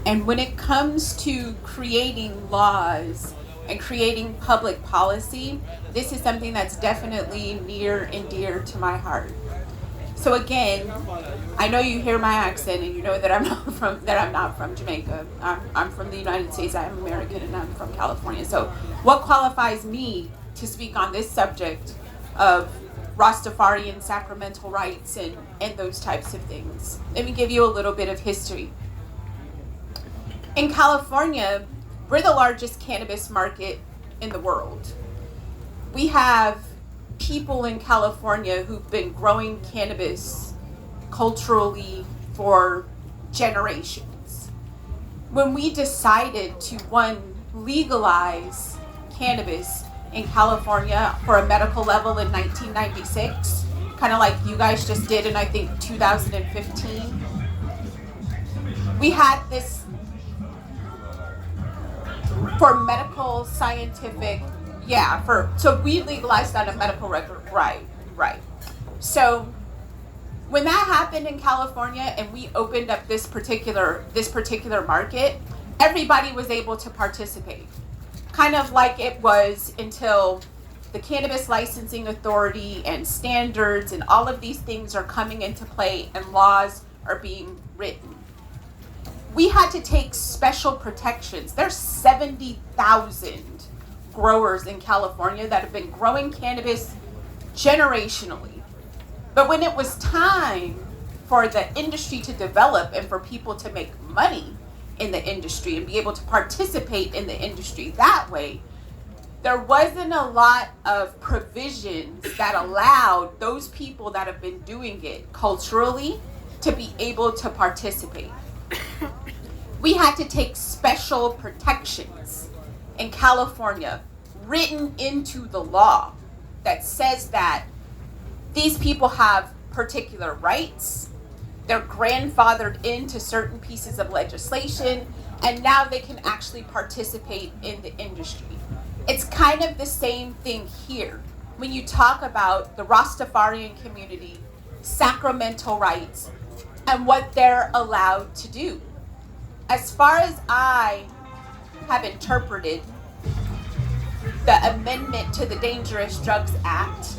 And when it comes to creating laws and creating public policy, this is something that's definitely near and dear to my heart. So again, I know you hear my accent and you know that I'm not from Jamaica. I'm from the United States. I am American and I'm from California. So what qualifies me to speak on this subject of Rastafarian sacramental rights and those types of things? Let me give you a little bit of history. In California, we're the largest cannabis market in the world. We have people in California who've been growing cannabis culturally for generations. When we decided to, one, legalize cannabis in California for a medical level in 1996, kind of like you guys just did in, I think, 2015, we had this for medical, scientific, so we legalized on a medical record, right. So when that happened in California and we opened up this particular market, everybody was able to participate. Kind of like it was until the Cannabis Licensing Authority and standards and all of these things are coming into play and laws are being written. We had to take special protections. There's 70,000 growers in California that have been growing cannabis generationally. But when it was time for the industry to develop and for people to make money in the industry and be able to participate in the industry that way, there wasn't a lot of provisions that allowed those people that have been doing it culturally to be able to participate. We had to take special protections in California written into the law that says that these people have particular rights, they're grandfathered into certain pieces of legislation, and now they can actually participate in the industry. It's kind of the same thing here. When you talk about the Rastafarian community, sacramental rights, and what they're allowed to do. As far as I have interpreted the amendment to the Dangerous Drugs Act,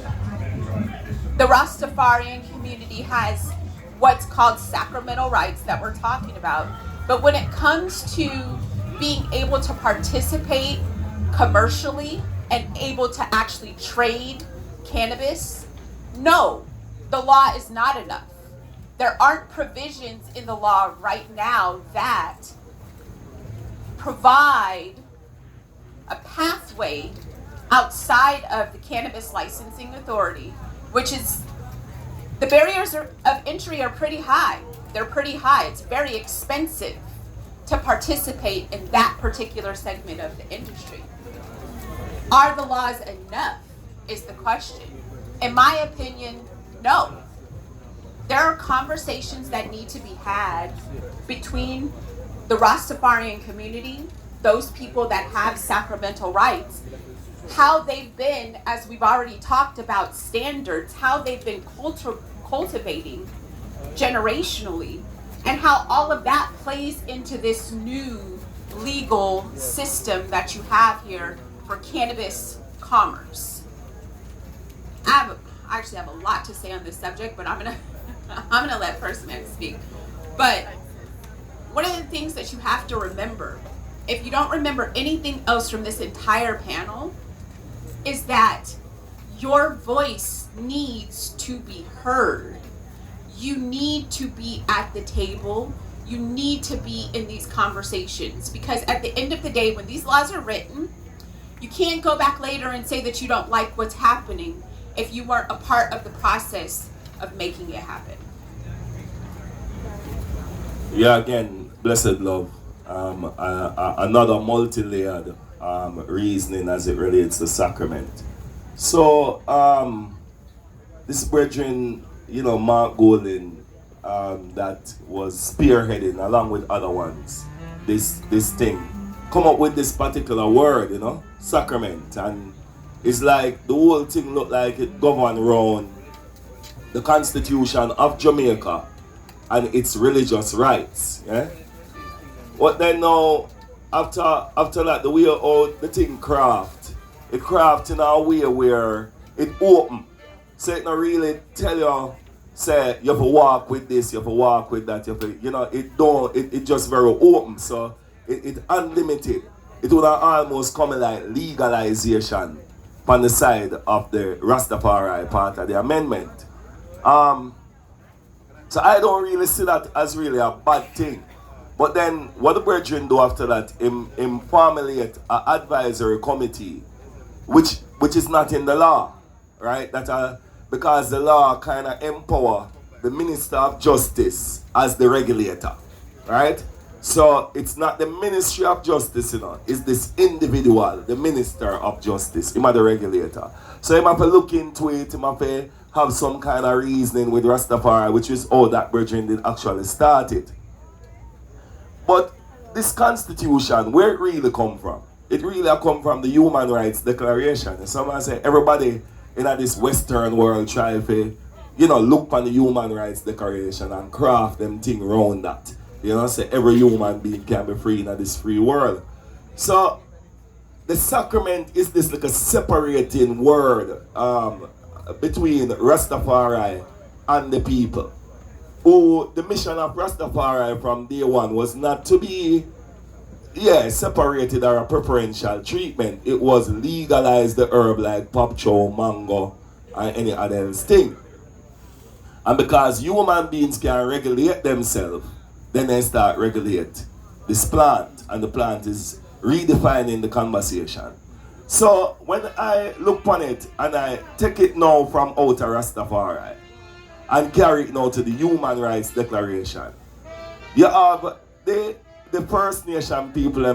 the Rastafarian community has what's called sacramental rights that we're talking about. But when it comes to being able to participate commercially and able to actually trade cannabis, no, the law is not enough. There aren't provisions in the law right now that provide a pathway outside of the Cannabis Licensing Authority, which is, the barriers of entry are pretty high. They're pretty high. It's very expensive to participate in that particular segment of the industry. Are the laws enough is the question. In my opinion, no. There are conversations that need to be had between the Rastafarian community, those people that have sacramental rights, how they've been, as we've already talked about, standards, how they've been cultivating generationally, and how all of that plays into this new legal system that you have here for cannabis commerce. I actually have a lot to say on this subject, but I'm gonna let First Man speak. But one of the things that you have to remember, if you don't remember anything else from this entire panel, is that your voice needs to be heard. You need to be at the table. You need to be in these conversations, because at the end of the day, when these laws are written, you can't go back later and say that you don't like what's happening if you weren't a part of the process of making it happen. Yeah, again, blessed love. Another multi-layered reasoning as it relates to sacrament. So, this brethren, Mark Golden, that was spearheading along with other ones, this thing, come up with this particular word, sacrament. And it's like the whole thing looked like it governed around the Constitution of Jamaica and its religious rights. Yeah? But then now, after that, the way how the thing craft, it craft in a way where it open. So it not really tell you, say, you have to walk with this, you have to walk with that, you have to, it don't, it just very open. So it unlimited. It would almost come like legalization on the side of the Rastafari part of the amendment. So I don't really see that as really a bad thing. But then what the brethren do after that, him formulate an advisory committee, which is not in the law, right? Because the law kind of empower the Minister of Justice as the regulator, right? So it's not the Ministry of Justice, it's this individual, the Minister of Justice, him the regulator. So him have to look into it, him have to have some kind of reasoning with Rastafari, which is how that brethren did actually start it. But this constitution, where it really come from? It really come from the Human Rights Declaration. Someone say everybody in this Western world try to, look on the Human Rights Declaration and craft them thing around that. Say every human being can be free in this free world. So the sacrament is this like a separating word between Rastafari and the people. Who the mission of Rastafari from day one was not to be separated or a preferential treatment. It was legalize the herb like popcho, mango, and any other thing. And because human beings can regulate themselves, then they start regulate this plant, and the plant is redefining the conversation. So when I look upon it and I take it now from outer Rastafari and carry it now to the Human Rights Declaration, you have the First Nation people